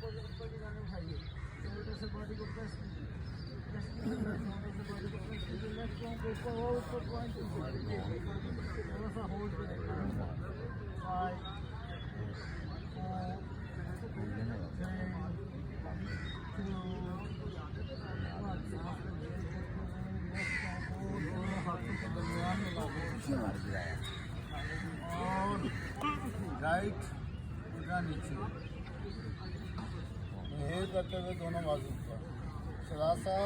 ऊपर की जाने उठाइए, शोल्डर से बॉडी को प्रेस कीजिए, शोल्डर से बॉडी को प्रेस कीजिए, लेफ्ट को ऊपर और ऊपर पॉइंट कीजिए, थोड़ा सा होल्ड करें, 5 4 3 2 और राइट उल्टा नीचे, हेल करते हुए दोनों बाजू पर सरासा।